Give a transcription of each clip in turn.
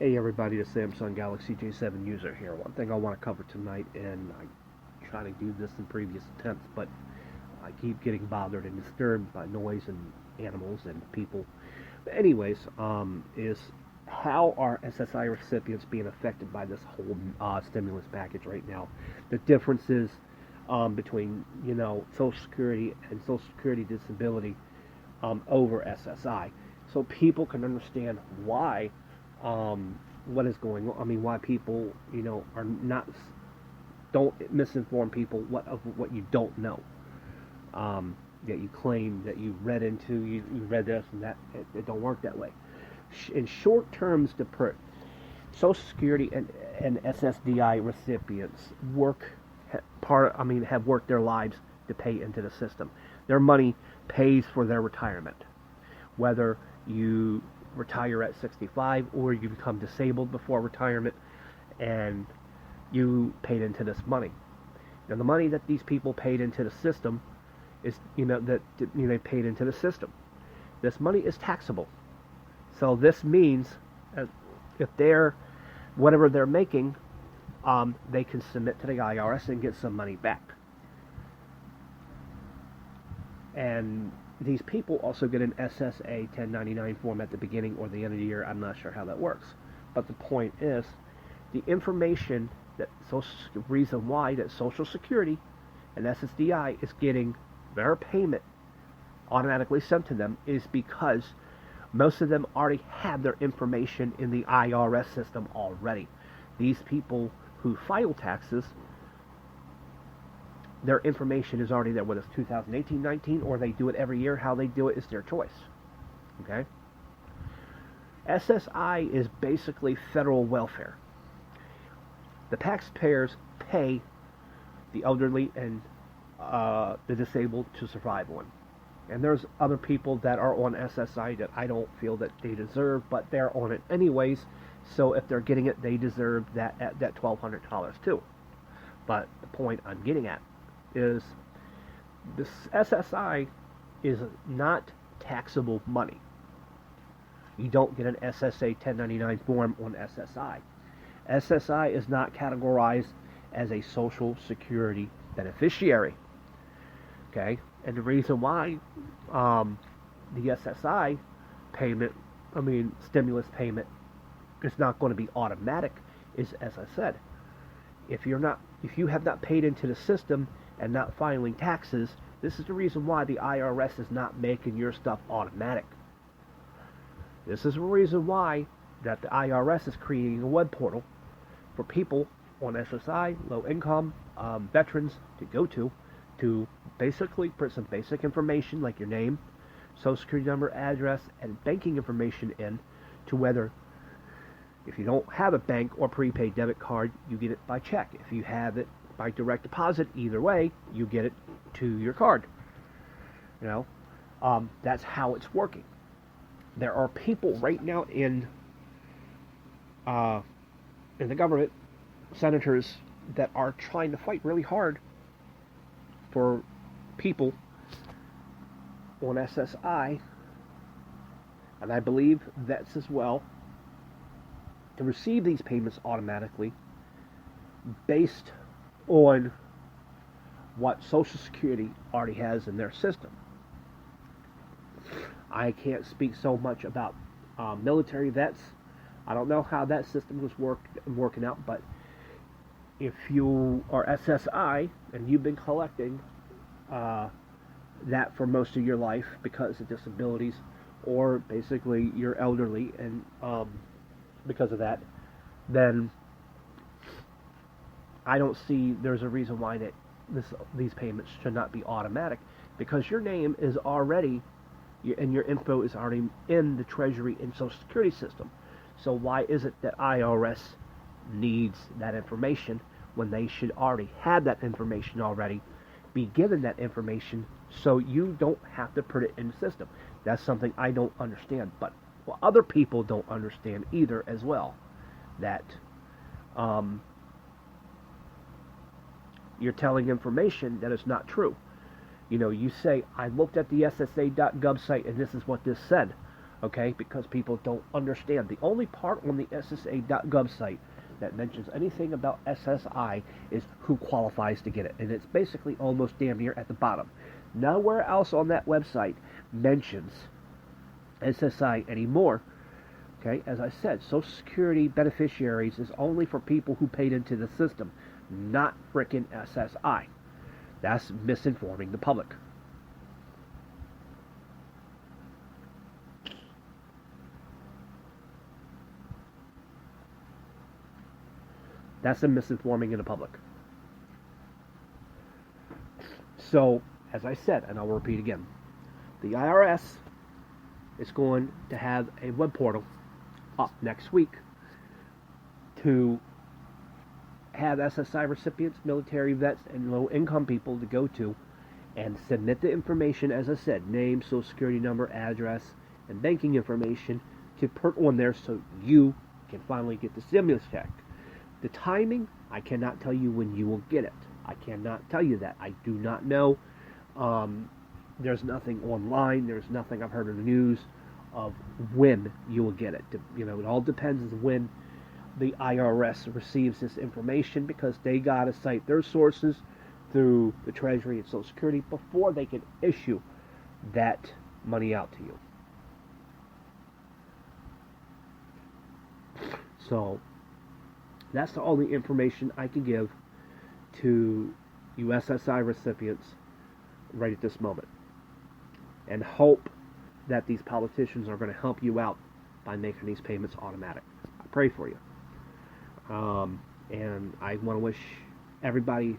Hey everybody, the Samsung Galaxy J7 user here. One thing I want to cover tonight, and I try to do this in previous attempts, but I keep getting bothered and disturbed by noise and animals and people. But anyways, is how are SSI recipients being affected by this whole stimulus package right now? The differences between Social Security and Social Security disability over SSI, so people can understand why what is going on. I mean, why people, are not, don't misinform people of what you don't know. That you claim that you read into, you read this and that. It don't work that way. In short terms, to put Social Security and SSDI recipients have worked their lives to pay into the system. Their money pays for their retirement, whether you retire at 65 or you become disabled before retirement and you paid into this money. Now the money that these people paid into the system is they paid into the system. This money is taxable. So this means if they're whatever they're making, they can submit to the IRS and get some money back. And these people also get an SSA 1099 form at the beginning or the end of the year. I'm not sure how that works. But the point is, the information reason why that Social Security and SSDI is getting their payment automatically sent to them is because most of them already have their information in the IRS system already. These people who file taxes, their information is already there, whether it's 2018, 19, or they do it every year. How they do it is their choice. Okay? SSI is basically federal welfare. The taxpayers pay the elderly and the disabled to survive on. And there's other people that are on SSI that I don't feel that they deserve, but they're on it anyways. So if they're getting it, they deserve that $1,200 too. But the point I'm getting at is this SSI is not taxable money. You don't get an SSA 1099 form on SSI. SSI is not categorized as a Social Security beneficiary. Okay? And the reason why the SSI stimulus payment is not going to be automatic is, as I said, if you have not paid into the system and not filing taxes, this is the reason why the IRS is not making your stuff automatic. This is the reason why that the IRS is creating a web portal for people on SSI, low income, veterans to go to basically put some basic information like your name, Social Security number, address, and banking information in, to whether if you don't have a bank or prepaid debit card, you get it by check. If you have it by direct deposit, either way, you get it to your card. That's how it's working. There are people right now in the government, senators, that are trying to fight really hard for people on SSI, and I believe vets as well, to receive these payments automatically based on what Social Security already has in their system. I can't speak so much about military vets. I don't know how that system was working out, but if you are SSI and you've been collecting that for most of your life because of disabilities, or basically you're elderly and because of that, then I don't see there's a reason why that these payments should not be automatic, because your name is already and your info is already in the Treasury and Social Security system. So why is it that IRS needs that information when they should already have that information already, be given that information, so you don't have to put it in the system? That's something I don't understand, but other people don't understand either as well, that you're telling information that is not true. You say, I looked at the ssa.gov site and this is what this said. okay? Because people don't understand. The only part on the ssa.gov site that mentions anything about SSI is who qualifies to get it, and it's basically almost damn near at the bottom. Nowhere else on that website mentions SSI anymore. Okay, as I said, Social Security beneficiaries is only for people who paid into the system, not frickin' SSI. That's misinforming the public. That's the misinforming in the public. So, as I said, and I'll repeat again, the IRS is going to have a web portal up next week to have SSI recipients, military vets, and low-income people to go to and submit the information, as I said, name, social security number, address, and banking information to put on there so you can finally get the stimulus check. The timing, I cannot tell you when you will get it. I cannot tell you that. I do not know. There's nothing online. There's nothing I've heard in the news of when you will get it. You know, it all depends on when the IRS receives this information, because they got to cite their sources through the Treasury and Social Security before they can issue that money out to you. So that's the only information I can give to you SSI recipients right at this moment, and hope that these politicians are going to help you out by making these payments automatic. I pray for you. And I want to wish everybody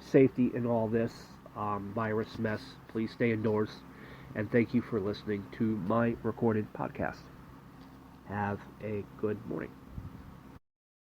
safety in all this virus mess. Please stay indoors, and thank you for listening to my recorded podcast. Have a good morning.